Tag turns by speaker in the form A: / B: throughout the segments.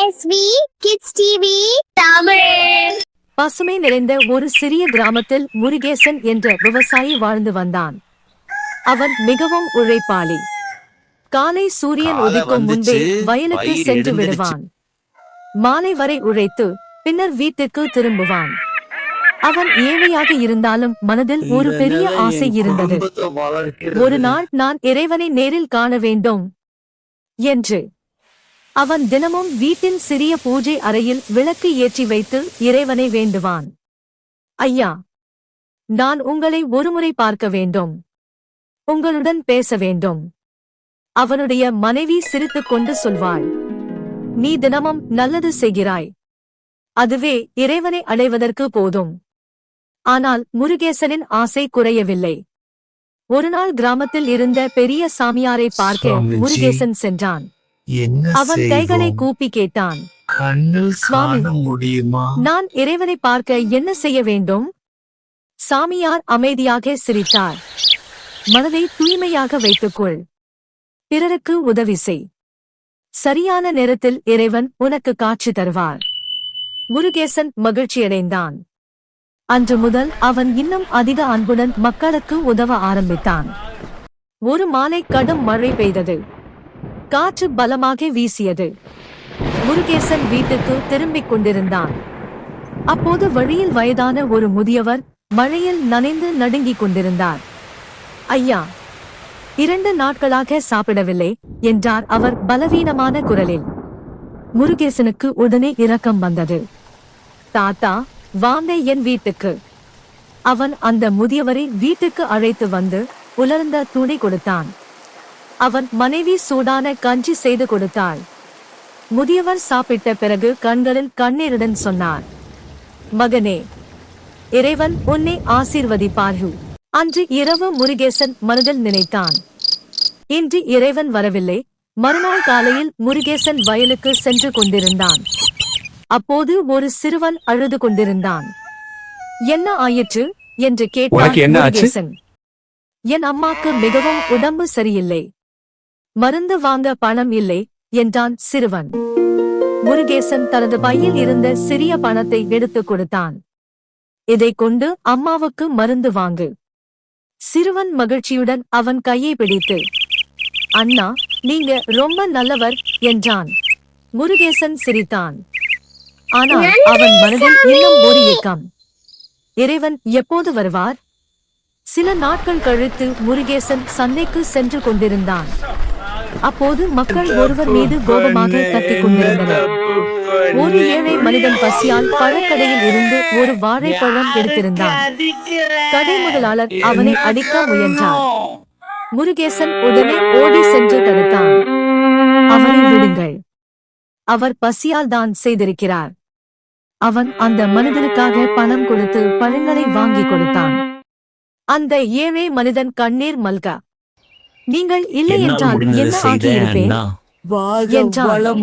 A: SV Kids TV Tamil.
B: பசுமை நிறைந்த ஒரு சிறிய கிராமத்தில் முருகேசன் என்ற விவசாயி வாழ்ந்து வந்தான். அவன் மிகவும் உழைப்பாளி. காலை சூரியன் உதிக்கும் முன்பே வயலுக்கு சென்று விடுவான். மாலை வரை உழைத்து பின்னர் வீட்டுக்கு திரும்புவான். அவன் ஏழையாக இருந்தாலும் மனதில் ஒரு பெரிய ஆசை இருந்தது. ஒரு நாள் நான் இறைவனை நேரில் காண வேண்டும் என்று. அவன் தினமும் வீட்டின் சிறிய பூஜை அறையில் விளக்கு ஏற்றி வைத்து இறைவனை வேண்டுவான். ஐயா, நான் உங்களை ஒருமுறை பார்க்க வேண்டும், உங்களுடன் பேச வேண்டும். அவனுடைய மனைவி சிரித்துக் கொண்டு சொல்வாள், நீ தினமும் நல்லது செய்கிறாய், அதுவே இறைவனை அடைவதற்கு போதும். ஆனால் முருகேசனின் ஆசை குறையவில்லை. ஒருநாள் கிராமத்தில் இருந்த பெரிய சாமியாரை பார்க்க முருகேசன் சென்றான். அவன் கைகளை கூப்பி கேட்டான், சுவாமி, நான் இறைவனை பார்க்க என்ன செய்ய வேண்டும்? சாமியார் அமைதியாக சிரித்தார். மனதை தூய்மையாக வைத்துக்கொள், பிறருக்கு உதவி செய், சரியான நேரத்தில் இறைவன் உனக்கு காட்சி தருவார். முருகேசன் மகிழ்ச்சியடைந்தான். அன்று முதல் அவன் இன்னும் அதிக அன்புடன் மக்களுக்கு உதவ ஆரம்பித்தான். ஒரு மாலை கடும் மழை பெய்தது. காற்று பலமாக வீசியது. முருகேசன் வீட்டுக்கு திரும்பிக் கொண்டிருந்தான். அப்போது வழியில் வயதான ஒரு முதியவர் மழையில் நனைந்து நடுங்கிக் கொண்டிருந்தார். ஐயா, 2 நாட்களாக சாப்பிடவில்லை என்றார் அவர் பலவீனமான குரலில். முருகேசனுக்கு உடனே இரக்கம் வந்தது. தாத்தா, வாங்க என் வீட்டுக்கு. அவன் அந்த முதியவரை வீட்டுக்கு அழைத்து வந்து உலர்ந்த துணி கொடுத்தான். அவன் மனைவி சூடான கஞ்சி செய்து கொடுத்தாள். முதியவர் சாப்பிட்ட பிறகு கண்களில் கண்ணீருடன் சொன்னார், மகனே, இறைவன் உன்னை ஆசீர்வதிப்பார். அன்று இரவு முருகேசன் மனதில் நினைத்தான், இன்று இறைவன் வரவில்லை. மறுநாள் காலையில் முருகேசன் வயலுக்கு சென்று கொண்டிருந்தான். அப்போது ஒரு சிறுவன் அழுது கொண்டிருந்தான். என்ன ஆயிற்று என்று கேட்டான் முருகேசன். என் அம்மாக்கு மிகவும் உடம்பு சரியில்லை, மருந்து வாங்க பணம் இல்லை என்றான் சிறுவன். முருகேசன் தனது பையில் இருந்த சிறிய பணத்தை எடுத்துக் கொடுத்தான். இதை கொண்டு அம்மாவுக்கு மருந்து வாங்கு. சிறுவன் மகிழ்ச்சியுடன் அவன் கையை பிடித்து, அண்ணா, நீங்க ரொம்ப நல்லவர் என்றான். முருகேசன் சிரித்தான். ஆனால் அவன் மனதில் இன்னும் ஒரு ஏக்கம். இறைவன் எப்போது வருவார்? சில நாட்கள் கழித்து முருகேசன் சந்தைக்கு சென்று கொண்டிருந்தான். அப்போது மக்கள் ஒருவர் மீது கோபமாக கத்திக் கொண்டிருந்தனர். ஒரு ஏழை மனிதன் பசியால் பழக்கடையில் இருந்து ஒரு வாழைப்பழம் எடுத்திருந்தான். கடை முதலாளர் அவனை அடிக்க முயன்றார். முருகேசன் உடனே ஓடி சென்று தடுத்தான். அவரை விடுங்கள், அவர் பசியால் தான் செய்திருக்கிறார். அவன் அந்த மனிதனுக்காக பணம் கொடுத்து பழங்களை வாங்கி கொடுத்தான். அந்த ஏழை மனிதன் கண்ணீர் மல்க, நீங்கள் இல்லை என்றால் என்ன ஆகியிருப்பேன் என்றான்.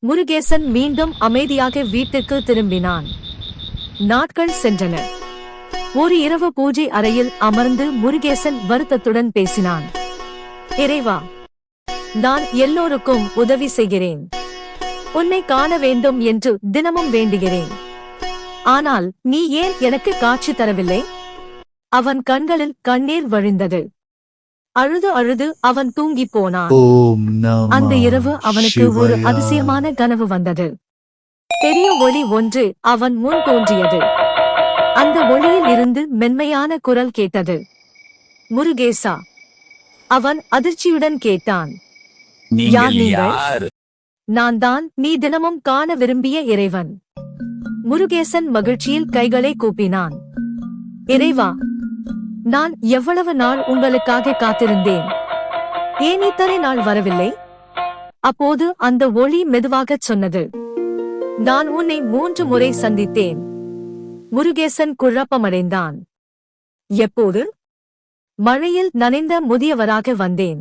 B: முருகேசன் மீண்டும் அமைதியாக வீட்டுக்கு திரும்பினான். நாட்கள் சென்றன. ஒரு இரவு பூஜை அறையில் அமர்ந்து முருகேசன் வருத்தத்துடன் பேசினான். இறைவா, நான் எல்லோருக்கும் உதவி செய்கிறேன், உன்னை காண வேண்டும் என்று தினமும் வேண்டுகிறேன். ஆனால் நீ ஏன் எனக்கு காட்சி தரவில்லை? அவன் கண்களில் கண்ணீர் வழிந்தது. அழுது அழுது அவன் தூங்கி போனான். அந்த இரவு அவனுக்கு ஒரு அதிசயமான கனவு வந்தது. பெரிய ஒளி ஒன்று அவன் முன் தோன்றியது. அந்த ஒளியில் இருந்து மென்மையான குரல் கேட்டது. முருகேசா. அவன் அதிர்ச்சியுடன் கேட்டான், யார் நீங்கள்? நான் தான் நீ தினமும் காண விரும்பிய இறைவன். முருகேசன் மகிழ்ச்சியில் கைகளை கூப்பினான். இறைவா, நான் எவ்வளவு நாள் உங்களுக்காக காத்திருந்தேன், ஏன் இத்தனை நாள் வரவில்லை? அப்போது அந்த ஒளி மெதுவாகச் சொன்னது, நான் உன்னை 3 முறை சந்தித்தேன். முருகேசன் குழப்பமடைந்தான். எப்போது? மழையில் நனைந்த முதியவராக வந்தேன்,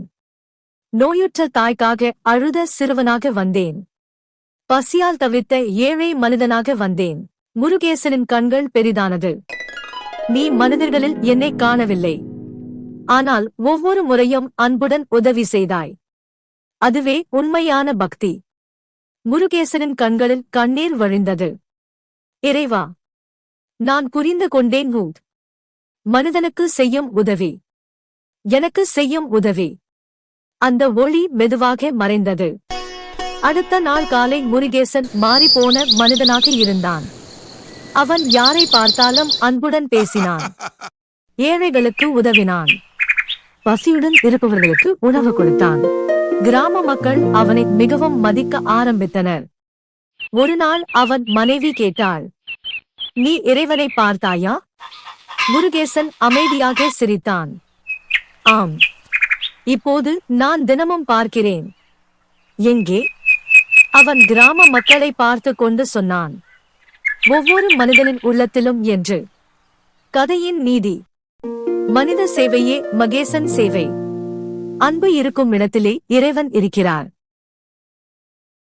B: நோயுற்ற தாய்க்காக அழுத சிறுவனாக வந்தேன், பசியால் தவித்த ஏழை மனிதனாக வந்தேன். முருகேசனின் கண்கள் பெரிதானது. நீ மனிதர்களில் என்னை காணவில்லை, ஆனால் ஒவ்வொரு முறையும் அன்புடன் உதவி செய்தாய். அதுவே உண்மையான பக்தி. முருகேசனின் கண்களில் கண்ணீர் வழிந்தது. இறைவா, நான் புரிந்து கொண்டேன். மனிதனுக்கு செய்யும் உதவி, எனக்கு செய்யும் உதவி. அந்த ஒளி மெதுவாக மறைந்தது. அடுத்த நாள் காலை முருகேசன் மாறிப்போன மனிதனாக இருந்தான். அவன் யாரை பார்த்தாலும் அன்புடன் பேசினான். ஏழைகளுக்கு உதவினான். பசியுடன் இருப்பவர்களுக்கு உணவு கொடுத்தான். கிராம மக்கள் அவனை மிகவும் மதிக்க ஆரம்பித்தனர். ஒரு நாள் அவன் மனைவி கேட்டாள், நீ இறைவனை பார்த்தாயா? முருகேசன் அமைதியாக சிரித்தான். ஆம், இப்போது நான் தினமும் பார்க்கிறேன். எங்கே? அவன் கிராம மக்களை பார்த்து கொண்டு சொன்னான், ஒவ்வொரு மனிதனின் உள்ளத்திலும் என்று. கதையின் நீதி: மனித சேவையே மகேசன் சேவை. அன்பு இருக்கும் இடத்திலே இறைவன் இருக்கிறார்.